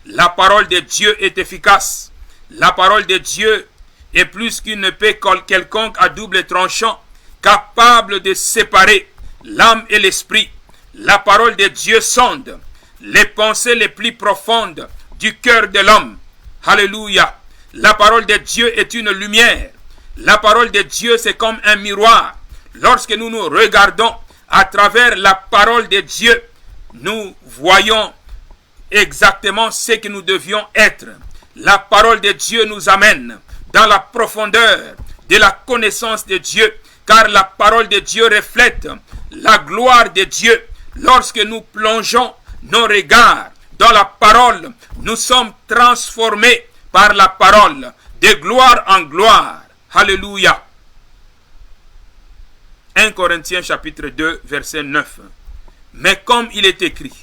La parole de Dieu est efficace. La parole de Dieu est plus qu'une épée quelconque à double tranchant, capable de séparer l'âme et l'esprit. La parole de Dieu sonde les pensées les plus profondes du cœur de l'homme. Alléluia. La parole de Dieu est une lumière. La parole de Dieu, c'est comme un miroir. Lorsque nous nous regardons à travers la parole de Dieu, nous voyons exactement ce que nous devions être. La parole de Dieu nous amène dans la profondeur de la connaissance de Dieu, car la parole de Dieu reflète la gloire de Dieu. Lorsque nous plongeons nos regards dans la parole, nous sommes transformés par la parole, de gloire en gloire. Alléluia. 1 Corinthiens chapitre 2, verset 9. Mais comme il est écrit,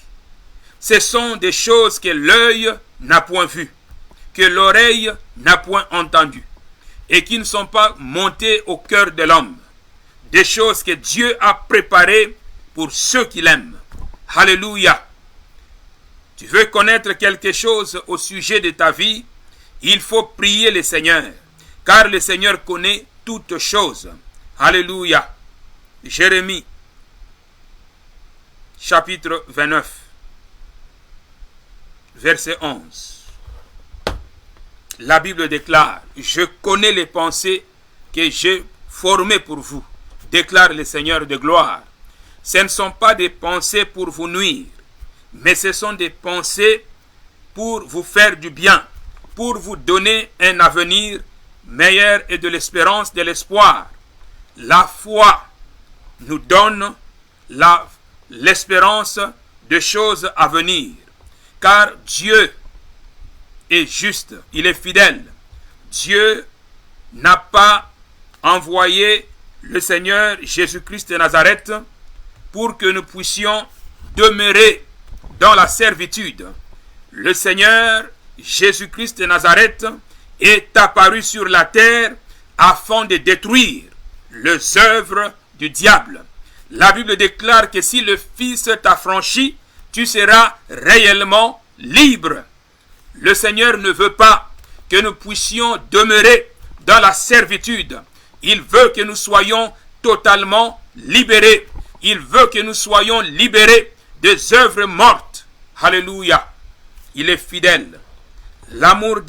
ce sont des choses que l'œil n'a point vues, que l'oreille n'a point entendues, et qui ne sont pas montées au cœur de l'homme. Des choses que Dieu a préparées pour ceux qui l'aiment. Alléluia. Tu veux connaître quelque chose au sujet de ta vie, il faut prier le Seigneur, car le Seigneur connaît toutes choses. Alléluia. Jérémie, chapitre 29, verset 11. La Bible déclare, « Je connais les pensées que j'ai formées pour vous, déclare le Seigneur de gloire. Ce ne sont pas des pensées pour vous nuire, mais ce sont des pensées pour vous faire du bien, pour vous donner un avenir meilleur et de l'espérance, de l'espoir. » La foi nous donne l'espérance de choses à venir, car Dieu est juste, il est fidèle. Dieu n'a pas envoyé le Seigneur Jésus-Christ de Nazareth pour que nous puissions demeurer dans la servitude. Le Seigneur Jésus-Christ de Nazareth est apparu sur la terre afin de détruire les œuvres du diable. La Bible déclare que si le Fils t'affranchit, tu seras réellement libre. Le Seigneur ne veut pas que nous puissions demeurer dans la servitude. Il veut que nous soyons totalement libérés. Il veut que nous soyons libérés des œuvres mortes. Alléluia. Il est fidèle. L'amour